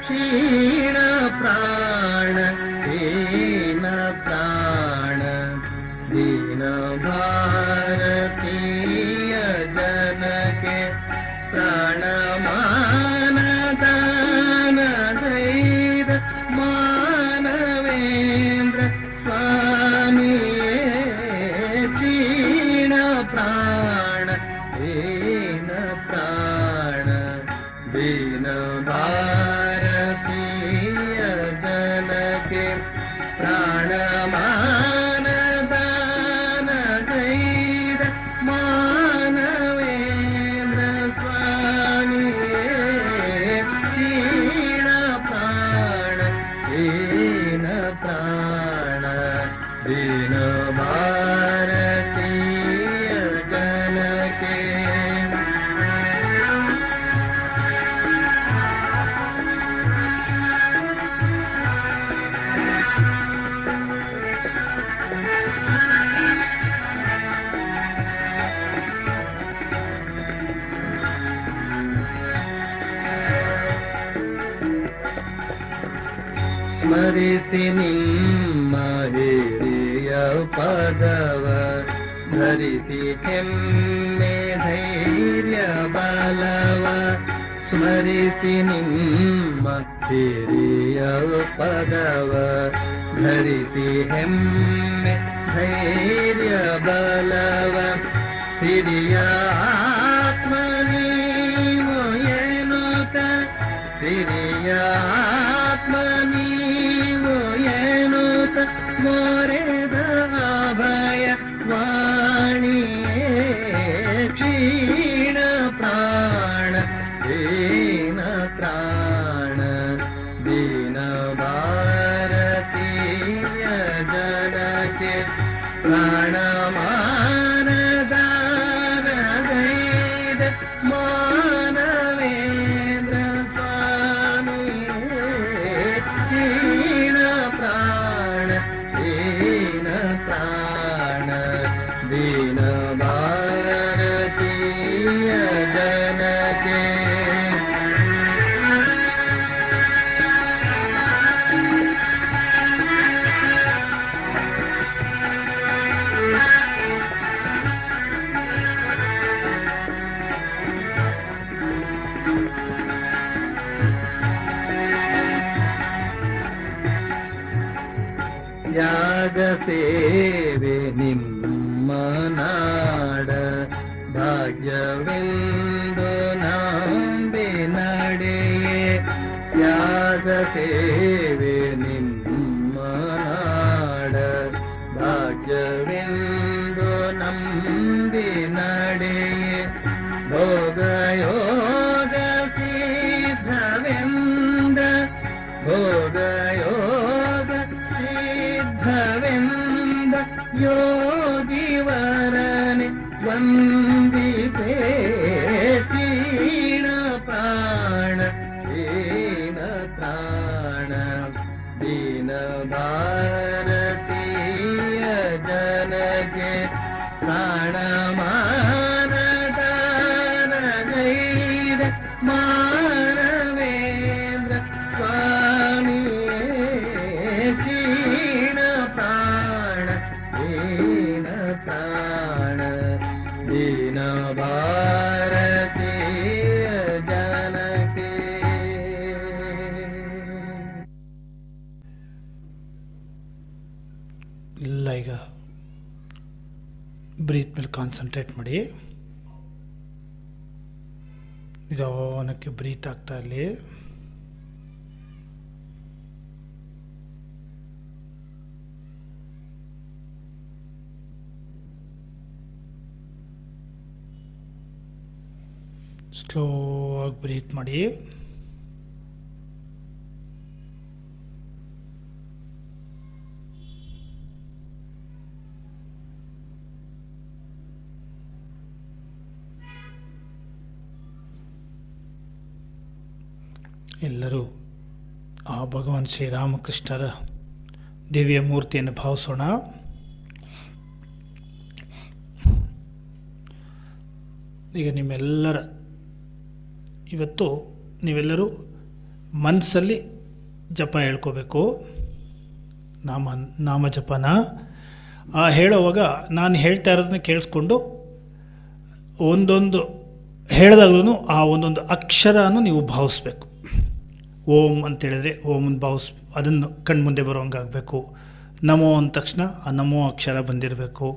क्षीण प्राण दीन प्राण दीन भारतीय जन के प्राण मान दान धैर्य मानवेंद्र स्वामी ದೀನ ಪ್ರಾಣ ದೀನ ಭಾರತೀಯ ಜನಕ್ಕೆ ಸ್ಮರಿಸಿ ನಿಮ್ಮ ಹಿರಿಯ ಪದವ ಧರಿಸಿ ಹೆಮ್ಮೆ ಧೈರ್ಯ ಬಲವ ಸ್ಮರಿಸಿ ನಿಮ್ಮ ಹಿರಿಯ ಪದವ ಧರಿಸಿ ಹೆಮ್ಮೆ ಧೈರ್ಯ ಬಲವ ಹಿರಿಯ ಆತ್ಮ ನೀವು ಎನ್ನುತ್ತ ಹಿರಿಯ ಆತ್ಮ ನೀವು ಎನ್ನುತ್ತ ಮೊರೆದ ಅಭಯ ವಾಣಿಯೇ ಕ್ಷೀಣ ಪ್ರಾಣ ದೀನ ಪ್ರಾಣ ದೀನ ಭಾರತೀಯ ಜನಕ್ಕೆ ಪ್ರಾಣಮಾನದಾನಗೈದ ಮಾನವೇಂದ್ರ ಸ್ವಾಮಿಯೇ ದೀನ ಪ್ರಾಣ ದೀನ ಪ್ರಾಣ ದೀನ ಭಾರತೀಯ ಜನಕ್ಕೆ ಯಾಗ ಸೇವೆ ನಿಮ್ಮ ನಾಡ ಭಾಗ್ಯವೆಂದು ನಂಬಿ ನಡೆಯೇ ಯಾಗ ಸೇವೆ ನಿಮ್ಮ ನಾಡ ಭಾಗ್ಯವೆಂದು ನಂಬಿ ನಡೆಯೇ ಭೋಗಯೋಗ ಸಿದ್ಧವೆಂದ ಭೋಗಯೋಗ ಸಿದ್ಧವೆಂದ ಯೋಗಿವರನೆ ವಂದಿಪೇ ಕ್ಷೀಣ ಪ್ರಾಣ ದೀನ ಪ್ರಾಣ ದೀನ ಭಾರತೀಯ ಜನಕ್ಕೆ ಪ್ರಾಣಮಾನದಾನಗೈದ ಮಾನವೇಂದ್ರ ಸ್ವಾಮಿಯೇ ಕ್ಷೀಣ ಪ್ರಾಣ ದೀನ ಪ್ರಾಣ ದೀನ ಭಾರತೀಯ ಜನಕ್ಕೆ ಇಲ್ಲ. ಈಗ ಬ್ರೀತ್ ಮೇಲೆ ಕಾನ್ಸಂಟ್ರೇಟ್ ಮಾಡಿ. ನಿಧಾನಕ್ಕೆ ಬ್ರೀತ್ ಆಗ್ತಾ ಇಲ್ಲಿ. ಸ್ಲೋ ಆಗಿ ಬ್ರೀತ್ ಮಾಡಿ. ಎಲ್ಲರೂ ಆ ಭಗವಾನ್ ಶ್ರೀರಾಮಕೃಷ್ಣರ ದಿವ್ಯ ಮೂರ್ತಿಯನ್ನು ಭಾವಿಸೋಣ. ಈಗ ನಿಮ್ಮೆಲ್ಲರ ಇವತ್ತು ನೀವೆಲ್ಲರೂ ಮನಸ್ಸಲ್ಲಿ ಜಪ ಹೇಳ್ಕೋಬೇಕು. ನಾಮ ಜಪನ ಹೇಳೋವಾಗ ನಾನು ಹೇಳ್ತಾ ಇರೋದನ್ನ ಕೇಳಿಸ್ಕೊಂಡು ಒಂದೊಂದು ಹೇಳಿದಾಗ್ಲೂ ಆ ಒಂದೊಂದು ಅಕ್ಷರನೂ ನೀವು ಭಾವಿಸ್ಬೇಕು. ಓಂ ಅಂತೇಳಿದ್ರೆ ಓಮನ್ ಅದನ್ನು ಕಣ್ಮುಂದೆ ಬರೋಂಗಾಗಬೇಕು. ನಮೋ ಅಂದ ತಕ್ಷಣ ಆ ನಮೋ ಅಕ್ಷರ ಬಂದಿರಬೇಕು.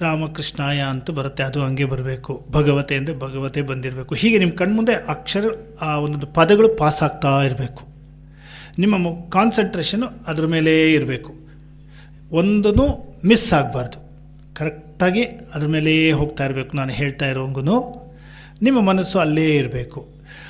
ರಾಮಕೃಷ್ಣಾಯ ಅಂತ ಬರುತ್ತೆ, ಅದು ಹಂಗೆ ಬರಬೇಕು. ಭಗವತೆ ಅಂದರೆ ಭಗವತೆ ಬಂದಿರಬೇಕು. ಹೀಗೆ ನಿಮ್ಮ ಕಣ್ಮುಂದೆ ಅಕ್ಷರ ಆ ಒಂದೊಂದು ಪದಗಳು ಪಾಸ್ ಆಗ್ತಾ ಇರಬೇಕು. ನಿಮ್ಮ ಕಾನ್ಸಂಟ್ರೇಷನು ಅದ್ರ ಮೇಲೇ ಇರಬೇಕು. ಒಂದೂ ಮಿಸ್ ಆಗಬಾರ್ದು. ಕರೆಕ್ಟಾಗಿ ಅದ್ರ ಮೇಲೇ ಹೋಗ್ತಾ ಇರಬೇಕು. ನಾನು ಹೇಳ್ತಾ ಇರೋಂಗೂ ನಿಮ್ಮ ಮನಸ್ಸು ಅಲ್ಲೇ ಇರಬೇಕು.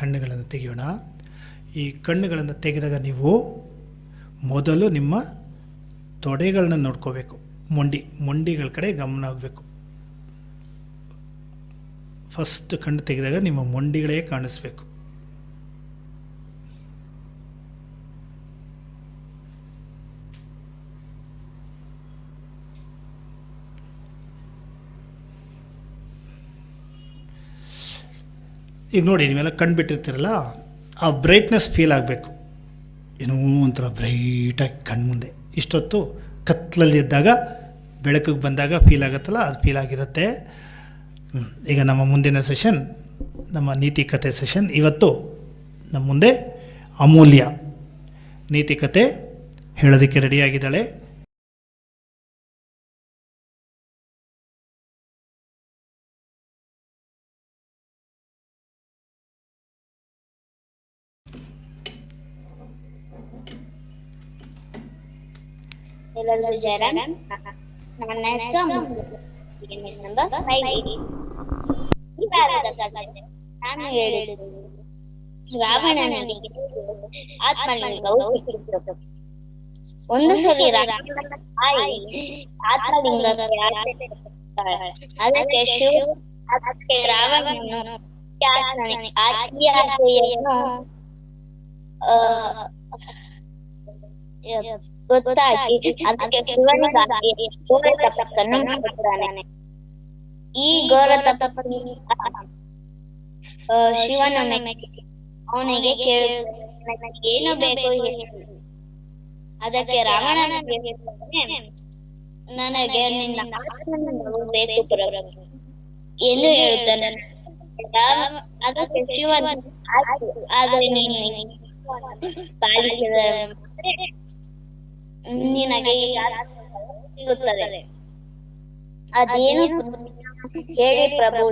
ಕಣ್ಣುಗಳನ್ನು ತೆಗೆಯೋಣ. ಈ ಕಣ್ಣುಗಳನ್ನು ತೆಗೆದಾಗ ನೀವು ಮೊದಲು ನಿಮ್ಮ ತೊಡೆಗಳನ್ನ ನೋಡ್ಕೋಬೇಕು. ಮೊಂಡಿಗಳ ಕಡೆ ಗಮನ ಆಗಬೇಕು. ಫಸ್ಟ್ ಕಣ್ಣು ತೆಗೆದಾಗ ನಿಮ್ಮ ಮೊಂಡಿಗಳೇ ಕಾಣಿಸ್ಬೇಕು. ಈಗ ನೋಡಿ, ನೀವೆಲ್ಲ ಕಣ್ಣು ಬಿಟ್ಟಿರ್ತೀರಲ್ಲ, ಆ ಬ್ರೈಟ್ನೆಸ್ ಫೀಲ್ ಆಗಬೇಕು. ಏನೋ ಒಂಥರ ಬ್ರೈಟಾಗಿ ಕಣ್ಣು ಮುಂದೆ. ಇಷ್ಟೊತ್ತು ಕತ್ತಲಲ್ಲಿ ಇದ್ದಾಗ ಬೆಳಕಿಗೆ ಬಂದಾಗ ಫೀಲ್ ಆಗುತ್ತಲ್ಲ, ಅದು ಫೀಲ್ ಆಗಿರುತ್ತೆ. ಈಗ ನಮ್ಮ ಮುಂದಿನ ಸೆಷನ್ ನಮ್ಮ ನೀತಿ ಕಥೆ ಸೆಷನ್. ಇವತ್ತು ನಮ್ಮ ಮುಂದೆ ಅಮೂಲ್ಯ ನೀತಿ ಕಥೆ ಹೇಳೋದಕ್ಕೆ ರೆಡಿಯಾಗಿದ್ದಾಳೆ. ಎಲ್ಲರಿಗೂ ಜಯರಾಮ್. ನನ್ನ ಹೆಸರು ನಂಬರ್ 5. ಈ ವಾರದ ಕಥೆ ನಾನು ಹೇಳಿದ್ದು ರಾವಣನಿಗೆ ಆತ್ಮಲಿಂಗವು ಸಿಕ್ಕಿತು. ಒಂದು ಸಲ ರಾವಣನ ತಾಯಿ ಆತ್ಮಲಿಂಗಕ್ಕೆ ಅದಕ್ಕೆ ರಾವಣನು ಆತ್ಮೀಯತೆಯನ್ನು ಗೊತ್ತಾಗಿ ಅದಕ್ಕೆ ಶಿವನಿಗಾಗಿ ಘೋರ ತಪಸ್ಸನ್ನು ಮಾಡುತ್ತಾನೆ. ಈ ಘೋರ ತಪಸ್ಸು ಶಿವನ ಅವನಿಗೆ ಕೇಳುತ್ತಾನೆ, ಏನು ಬೇಕು ಹೇಳಿ. ಅದಕ್ಕೆ ರಾವಣನ ನನಗೆ ನಿನ್ನ ಆತ್ಮಲಿಂಗವು ಬೇಕು ಪ್ರಭು ಎಂದು ಹೇಳುತ್ತಾನೆ. ಅದಕ್ಕೆ ಶಿವನ ಆಯ್ತು, ಆದರೆ ನೀನು ಪಾಲಿಸಿದರೆ ನಿನಗೆ ಸಿಗುತ್ತದೆ. ಅದೇನು ಹೇಳಿ ಪ್ರಭು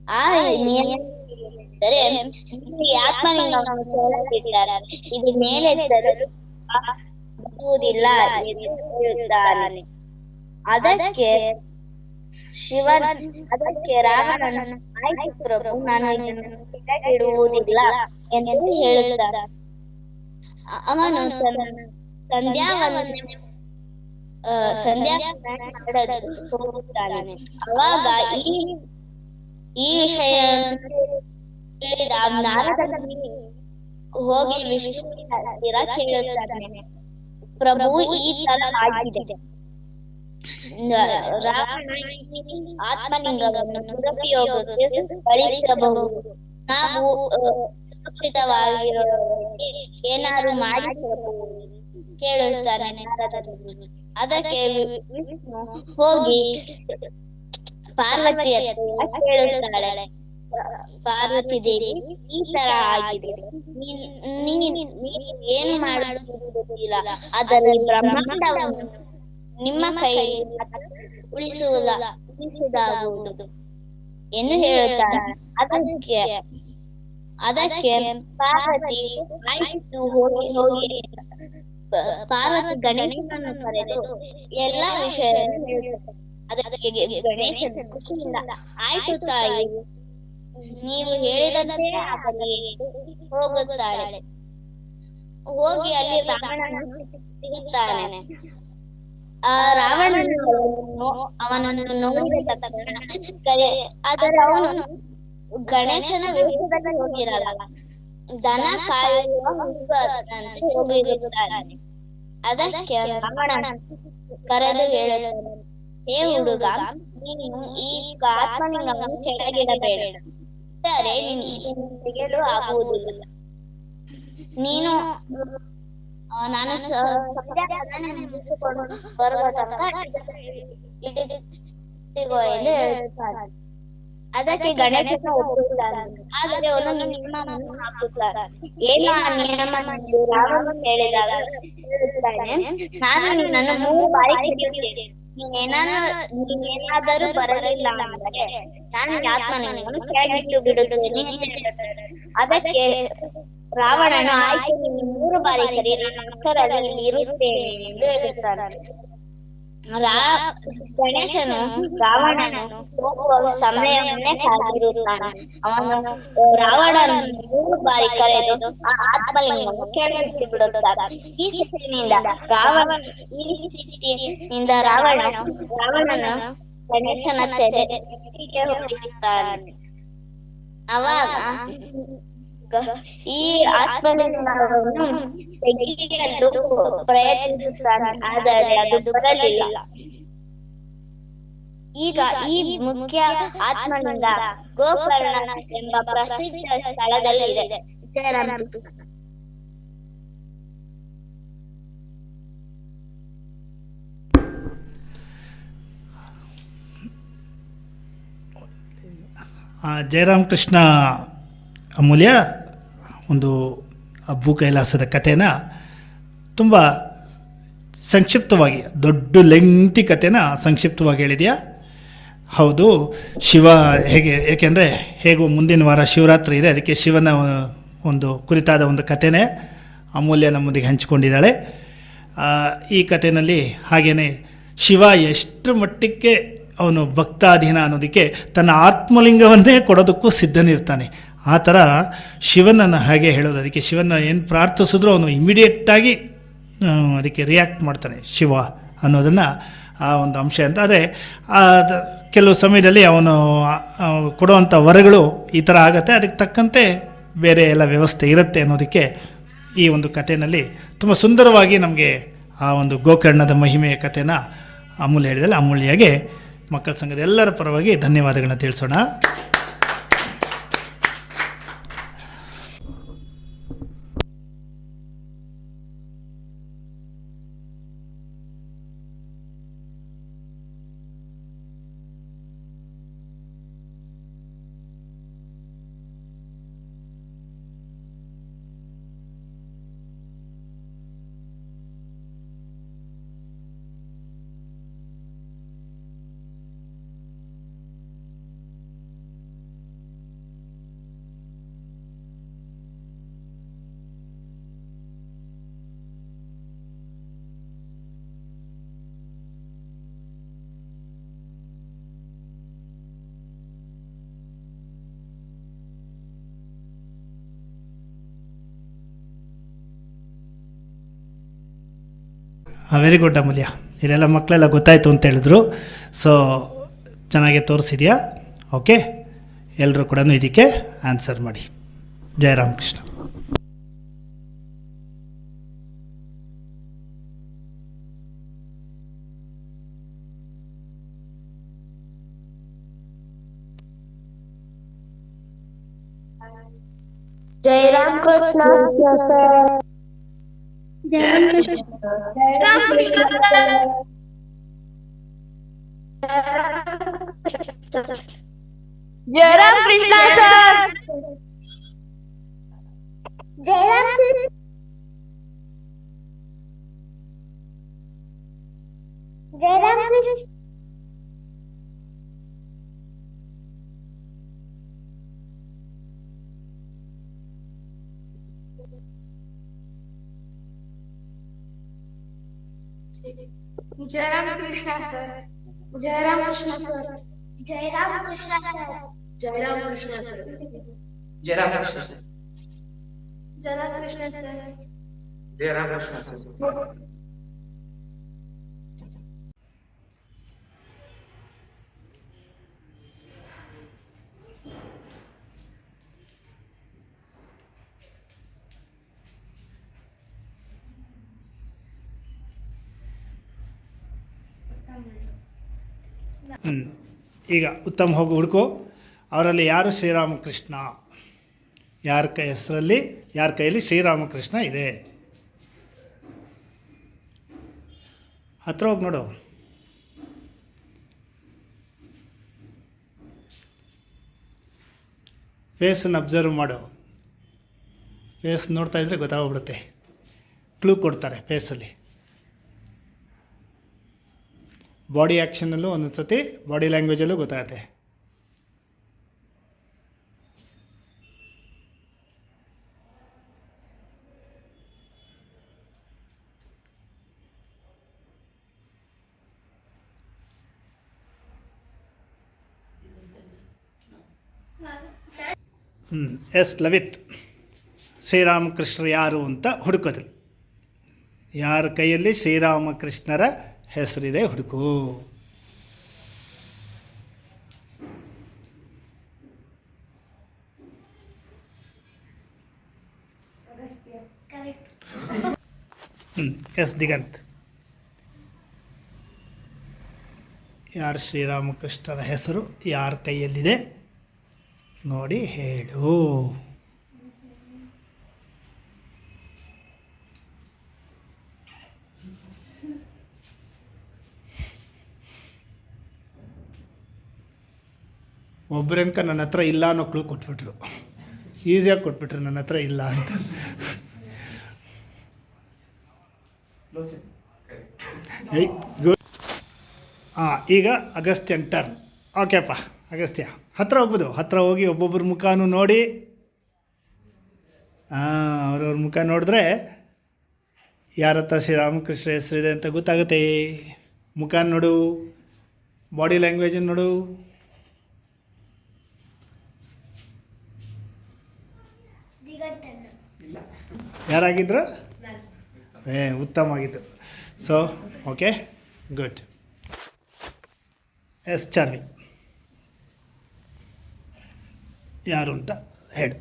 ಆ ನಿಯಮವೆಂದರೆ ಆತ್ಮಲಿಂಗವನ್ನು ಕೆಳಗಿಟ್ಟರೆ ಇದು ಮೇಲೆ ಬರುವುದಿಲ್ಲ ಎಂದು ಹೇಳುತ್ತಾನೆ. ಅದಕ್ಕೆ ರಾವಣನು ಆಯ್ತು ಪ್ರಭು, ನಾನು ಇದನ್ನು ಕೆಳಗಿಡುವುದಿಲ್ಲ ಎಂದು ಹೇಳುತ್ತಾನೆ. ಅವನು ಸಂಧ್ಯಾ ಹೋಗುತ್ತಾನೆ. ಅವಾಗ ಈ ವಿಷಯ ತಿಳಿದ ನಾರದನಿಗೆ ಹೋಗಿ ವಿಷ್ಣುವಿನ ಹತ್ತಿರ ಕೇಳುತ್ತಾನೆ, ಪ್ರಭು ಈ ತರ ಆಗಿದೆ, ರಾವಣ ಆತ್ಮಲಿಂಗವನ್ನು ದುರುಪಯೋಗಕ್ಕೆ ಬಳಸಬಹುದು, ನಾವು ಸುರಕ್ಷಿತವಾಗಿರುವವರೆಗೆ ಏನಾದ್ರು ಮಾಡಿ ಕೇಳುತ್ತಾನೆ ನಾರದನಿಗೆ. ಅದಕ್ಕೆ ವಿಷ್ಣು ಹೋಗಿ ಪಾರ್ವತಿ ಹತ್ರ ಕೇಳುತ್ತಾಳೆ, ಪಾರ್ವತಿ ದೇವಿ ಈ ತರ ಆಗಿದೆ, ನೀನು ಏನು ಮಾಡುವುದಿಲ್ಲ, ಅದರಲ್ಲಿ ಬ್ರಹ್ಮಾಂಡವನ್ನು ನಿಮ್ಮ ಕೈ ಉಳಿಸುವುದಾಗುವುದು ಎಂದು ಹೇಳುತ್ತಾಳೆ. ಅದಕ್ಕೆ ಪಾರ್ವತಿ ಆಯ್ತು ಹೋಗಿ ಪಾರ್ವತಿ ಗಣೇಶನನ್ನು ಕರೆದು ಎಲ್ಲಾ ವಿಷಯವನ್ನು ಹೇಳುತ್ತಾಳೆ. ಅದಕ್ಕೆ ಗಣೇಶನ ಖುಷಿಯಿಂದ ಆಯ್ತು ತಾಯಿ, ನೀವು ಹೇಳಿದಂತೆ ಆಗಲಿ ಹೋಗುತ್ತಾಳೆ. ಹೋಗಿ ಅಲ್ಲಿ ರಾವಣನು ಸಿಗುತ್ತಾನೆ. ಆ ಅವನನ್ನು ನೋಡಿದ ತಕ್ಷಣ ಆದರೆ ಅವನು ಗಣೇಶನ ವೇಷದಲ್ಲಿ ಹೋಗಿರಲ್ಲ, ದನ ಕಾಯುವ ಹೋಗಿರುತ್ತಾನೆ. ಅದಕ್ಕೆ ರಾವಣ ಕರೆದು ಹೇಳುತ್ತಾನೆ, ಹೇ ಹುಡುಗ, ನೀನು ಈ ಆತ್ಮಲಿಂಗವನ್ನು ಕೆಳಗಿಡಬೇಡ, ತೆಗೆಯಲು ಆಗುವುದಿಲ್ಲ. ನೀನು ನಾನು ಮುಗಿಸಿಕೊಂಡು ಬರುವ ತನಕ ಇಟ್ಟಿಗೋ ಎಂದು ಹೇಳುತ್ತಾನೆ. ಅದಕ್ಕೆ ಗಣೇಶನ ಒಪ್ಪುತ್ತಾನೆ. ಆದರೆ ಒಂದೊಂದು ನಿಯಮವನ್ನು ಹಾಕುತ್ತಾನೆ. ಏನು ಆ ನಿಯಮ ರಾವಣ ಹೇಳಿದಾಗ ಹೇಳುತ್ತಾನೆ, ನಾನು ನಿನ್ನನ್ನು 3 ಬಾರಿ ಕರೆಯುತ್ತೇನೆ, ನೀನೇನಾದರೂ ಬರಲಿಲ್ಲ ಅಂದರೆ ನಾನು ಆತ್ಮಲಿಂಗವನ್ನು ಕೆಳಗಿಟ್ಟು ಬಿಡುತ್ತೇನೆ. ಅದಕ್ಕೆ ರಾವಣನು ಆಯ್ತು, ನೀನು 3 ಬಾರಿ ಕರೆ, ನಾನು ಅಕ್ಷರದಲ್ಲಿ ಇರುತ್ತೇನೆ ಎಂದು ಹೇಳುತ್ತಾನೆ. ರಾ ಗಣೇಶನು ರಾವಣನು ಹೋಗುವ ಸಮಯವನ್ನೇ ಕಾದಿರುತ್ತಾನೆ. ಅವನು ರಾವಣನು 3 ಬಾರಿ ಕರೆದು ಆ ಆತ್ಮಲಿಂಗವನ್ನು ಕೆಳಗಿಟ್ಟು ಬಿಡುತ್ತಾನೆ. ಈ ಸ್ಥಿತಿಯಿಂದ ರಾವಣನು ಗಣೇಶನ ತೆರೆಗೆ ಹೊಡೆಯುತ್ತಾನೆ. ಅವಾಗ ಈ ಆತ್ಮಲಿಂಗವನ್ನು ತೆಗೆಯಲು ಪ್ರಯತ್ನಿಸುತ್ತಾನೆ, ಆದರೆ ಅದು ಬರಲಿಲ್ಲ. ಈಗ ಈ ಮುಖ್ಯ ಆತ್ಮಲಿಂಗ ಗೋಕರ್ಣ ಎಂಬ ಪ್ರಸಿದ್ಧ ಸ್ಥಳದಲ್ಲಿದೆ. ಜಯರಾಮ್ ಕೃಷ್ಣ ಅಮೂಲ್ಯ ಒಂದು ಭೂ ಕೈಲಾಸದ ಕಥೆನ ತುಂಬ ಸಂಕ್ಷಿಪ್ತವಾಗಿ, ದೊಡ್ಡ ಲೆಂಗ್ತಿ ಕಥೆನ ಸಂಕ್ಷಿಪ್ತವಾಗಿ ಹೇಳಿದೆಯಾ? ಹೌದು. ಶಿವ ಏಕೆಂದರೆ ಹೇಗೂ ಮುಂದಿನ ವಾರ ಶಿವರಾತ್ರಿ ಇದೆ, ಅದಕ್ಕೆ ಶಿವನ ಒಂದು ಕುರಿತಾದ ಒಂದು ಕಥೆನೇ ಅಮೂಲ್ಯ ನಮ್ಮೊಂದಿಗೆ ಹಂಚಿಕೊಂಡಿದ್ದಾಳೆ. ಈ ಕಥೆಯಲ್ಲಿ ಹಾಗೆಯೇ ಶಿವ ಎಷ್ಟು ಮಟ್ಟಕ್ಕೆ ಅವನು ಭಕ್ತಾಧೀನ ಅನ್ನೋದಕ್ಕೆ ತನ್ನ ಆತ್ಮಲಿಂಗವನ್ನೇ ಕೊಡೋದಕ್ಕೂ ಸಿದ್ಧನಿರ್ತಾನೆ. ಆ ಥರ ಶಿವನನ್ನು ಹಾಗೆ ಹೇಳೋದು. ಅದಕ್ಕೆ ಶಿವನ ಏನು ಪ್ರಾರ್ಥಿಸಿದ್ರೂ ಅವನು ಇಮಿಡಿಯೇಟಾಗಿ ಅದಕ್ಕೆ ರಿಯಾಕ್ಟ್ ಮಾಡ್ತಾನೆ ಶಿವ ಅನ್ನೋದನ್ನು ಆ ಒಂದು ಅಂಶ ಅಂತ. ಆದರೆ ಕೆಲವು ಸಮಯದಲ್ಲಿ ಅವನು ಕೊಡುವಂಥ ವರಗಳು ಈ ಥರ ಆಗುತ್ತೆ, ಅದಕ್ಕೆ ತಕ್ಕಂತೆ ಬೇರೆ ಎಲ್ಲ ವ್ಯವಸ್ಥೆ ಇರುತ್ತೆ ಅನ್ನೋದಕ್ಕೆ ಈ ಒಂದು ಕಥೆಯಲ್ಲಿ ತುಂಬ ಸುಂದರವಾಗಿ ನಮಗೆ ಆ ಒಂದು ಗೋಕರ್ಣದ ಮಹಿಮೆಯ ಕಥೆನ ಅಮೂಲ್ಯ ಹೇಳಿದಲ್ಲಿ ಅಮೂಲ್ಯಗೆ ಮಕ್ಕಳ ಸಂಘದ ಎಲ್ಲರ ಪರವಾಗಿ ಧನ್ಯವಾದಗಳನ್ನ ತಿಳಿಸೋಣ. ವೆರಿ ಗುಡ್ ಅಮೂಲ್ಯ, ಇಲ್ಲೆಲ್ಲ ಮಕ್ಕಳೆಲ್ಲ ಗೊತ್ತಾಯಿತು ಅಂತ ಹೇಳಿದ್ರು. ಸೊ ಚೆನ್ನಾಗಿ ತೋರಿಸಿದ್ಯಾ? ಓಕೆ, ಎಲ್ಲರೂ ಕೂಡ ಇದಕ್ಕೆ ಆನ್ಸರ್ ಮಾಡಿ. Jayaram Krishna. Jayaram Krishna sir. Jayaram Krishna sir. Jayaram Krishna sir. Jayaram Krishna. Jayaram Krishna sir. Jayaram Krishna sir. Jayaram Krishna sir. Jayaram Krishna sir. Jayaram Krishna sir. Jayaram Krishna sir. Jayaram Krishna sir. ಈಗ ಉತ್ತಮ್ ಹೋಗಿ ಹುಡುಕು. ಅವರಲ್ಲಿ ಯಾರು ಶ್ರೀರಾಮಕೃಷ್ಣ, ಯಾರ ಹೆಸರಲ್ಲಿ ಯಾರ ಕೈಯಲ್ಲಿ ಶ್ರೀರಾಮಕೃಷ್ಣ ಇದೆ? ಹತ್ರ ಹೋಗಿ ನೋಡು. ಫೇಸನ್ನು ಅಬ್ಸರ್ವ್ ಮಾಡು. ಫೇಸ್ ನೋಡ್ತಾ ಇದ್ದರೆ ಗೊತ್ತಾಗ್ಬಿಡುತ್ತೆ. ಕ್ಲೂ ಕೊಡ್ತಾರೆ ಫೇಸಲ್ಲಿ. ಬಾಡಿ ಆ್ಯಕ್ಷನಲ್ಲೂ ಒಂದೊಂದು ಸತಿ ಬಾಡಿ ಲ್ಯಾಂಗ್ವೇಜಲ್ಲೂ ಗೊತ್ತಾಗುತ್ತೆ. ಎಸ್ ಲವಿತ್. ಶ್ರೀರಾಮಕೃಷ್ಣರು ಯಾರು ಅಂತ ಹುಡುಕೋದು. ಯಾರ ಕೈಯಲ್ಲಿ ಶ್ರೀರಾಮಕೃಷ್ಣರ ಹೆಸರಿದೆ ಹುಡುಕು. ಎಸ್ ದಿಗಂತ್. ಯಾರು ಶ್ರೀರಾಮಕೃಷ್ಣರ ಹೆಸರು ಯಾರ ಕೈಯಲ್ಲಿದೆ ನೋಡಿ ಹೇಳು. ಒಬ್ಬರೇನ್ಕ ನನ್ನ ಹತ್ರ ಇಲ್ಲ ಅನ್ನೋ ಕ್ಲೂ ಕೊಟ್ಬಿಟ್ರು. ಈಸಿಯಾಗಿ ಕೊಟ್ಬಿಟ್ರು ನನ್ನ ಹತ್ರ ಇಲ್ಲ ಅಂತ. ಲೋಚನ್ ಗುಡ್. ಈಗ ಅಗಸ್ತ್ಯನ್ ಟರ್ನ್. ಓಕೆಪ್ಪ ಅಗಸ್ತ್ಯ ಹತ್ರ ಹೋಗ್ಬೋದು. ಹತ್ರ ಹೋಗಿ ಒಬ್ಬೊಬ್ಬರ ಮುಖನೂ ನೋಡಿ, ಅವ್ರವ್ರ ಮುಖ ನೋಡಿದ್ರೆ ಯಾರ ಹತ್ರ ಶ್ರೀರಾಮಕೃಷ್ಣ ಹೆಸರಿದೆ ಅಂತ ಗೊತ್ತಾಗುತ್ತೆ. ಮುಖ ನೋಡು, ಬಾಡಿ ಲ್ಯಾಂಗ್ವೇಜನ್ನು ನೋಡು. ಯಾರಾಗಿದ್ರು? ಉತ್ತಮ ಆಗಿತ್ತು. So okay good. Yes Charvi ಯಾರು ಅಂತ ಹೇಳು.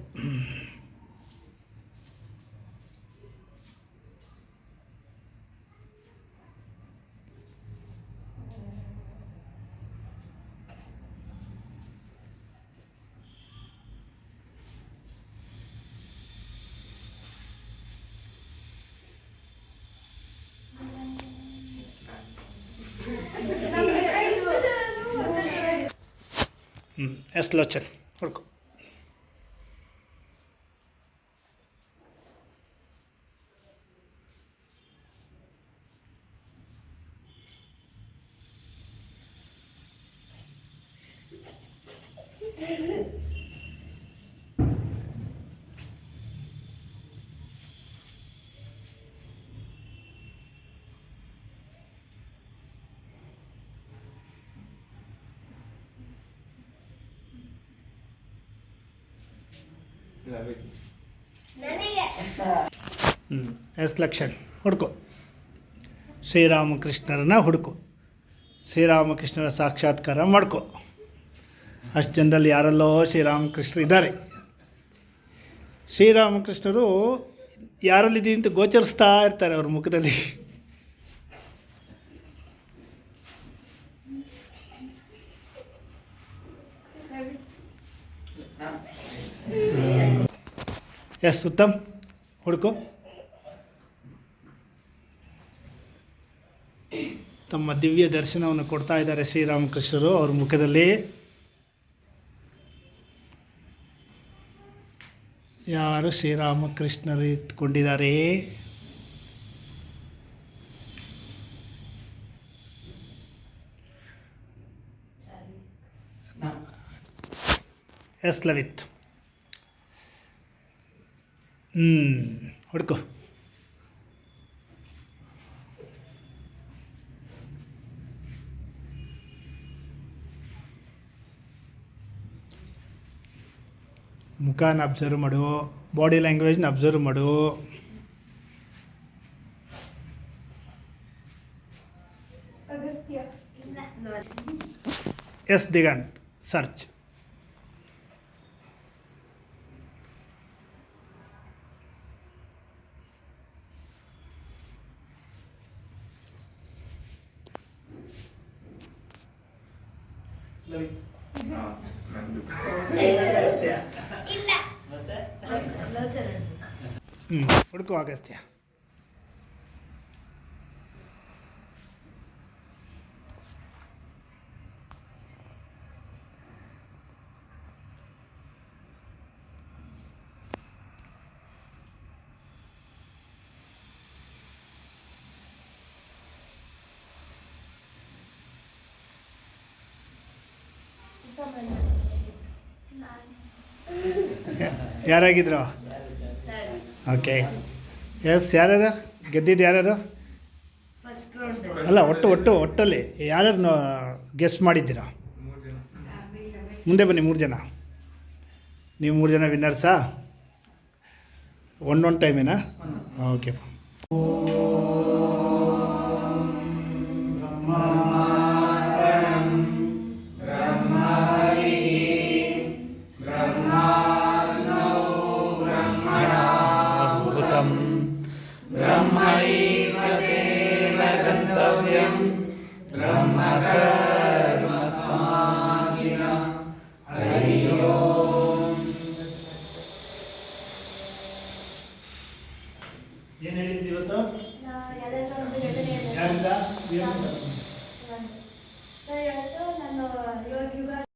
ಎಸ್ ಲೋಚನ್ ಹುಡ್ಕೊ. ಎಸ್ ಲಕ್ಷಣ್ ಹುಡುಕು. ಶ್ರೀರಾಮಕೃಷ್ಣರನ್ನ ಹುಡುಕು. ಶ್ರೀರಾಮಕೃಷ್ಣರ ಸಾಕ್ಷಾತ್ಕಾರ ಮಾಡ್ಕೊ. ಅಷ್ಟು ಜನರಲ್ಲಿ ಯಾರಲ್ಲೋ ಶ್ರೀರಾಮಕೃಷ್ಣರು ಇದ್ದಾರೆ. ಶ್ರೀರಾಮಕೃಷ್ಣರು ಯಾರಲ್ಲಿದೆ ಅಂತ ಗೋಚರಿಸ್ತಾ ಇರ್ತಾರೆ ಅವ್ರ ಮುಖದಲ್ಲಿ. ಎಸ್ ಉತ್ತಮ್ ಹುಡುಕು. ತಮ್ಮ ದಿವ್ಯ ದರ್ಶನವನ್ನು ಕೊಡ್ತಾ ಇದ್ದಾರೆ ಶ್ರೀರಾಮಕೃಷ್ಣರು ಅವ್ರ ಮುಖದಲ್ಲಿ. ಯಾರು ಶ್ರೀರಾಮಕೃಷ್ಣರು ಇಟ್ಕೊಂಡಿದ್ದಾರೆ? ಎಸ್ ಲವಿತ್. ಹುಡುಕು. ಮುಖನ ಅಬ್ಸರ್ವ್ ಮಾಡು, ಬಾಡಿ ಲ್ಯಾಂಗ್ವೇಜ್ನ ಅಬ್ಸರ್ವ್ ಮಾಡು. Yes Diganth search. ಹುಡುಕು ಅಗಸ್ತ್ಯ. ಯಾರಾಗಿದ್ರು? Okay yes. ಯಾರ್ಯಾರು ಗೆದ್ದಿದ್ದು? ಯಾರ್ಯಾರು? ಅಲ್ಲ ಒಟ್ಟಲ್ಲಿ ಯಾರ್ಯಾರು ಗೆಸ್ ಮಾಡಿದ್ದೀರಾ? ಮುಂದೆ ಬನ್ನಿ. 3 ಜನ. ನೀವು 3 ಜನ ವಿನ್ನರ್ಸಾ? ಒನ್ ಟೈಮೇನಾ? ಓಕೆ. ಬ್ರಹ್ಮೈಕ್ಯತೇನ ಗಂತವ್ಯಂ ಬ್ರಹ್ಮಕರ್ಮ ಸಮಾಧಿನ ಹರಿ ಓಂ. ಏನು ಹೇಳಿದ್ವಿ ಇವತ್ತು? ಯಾವ್ದಾದ್ರು ಒಂದು ಘಟನೆಯನ್ನು ಯಾರಿಂದ? ಸರ್, ಇವತ್ತು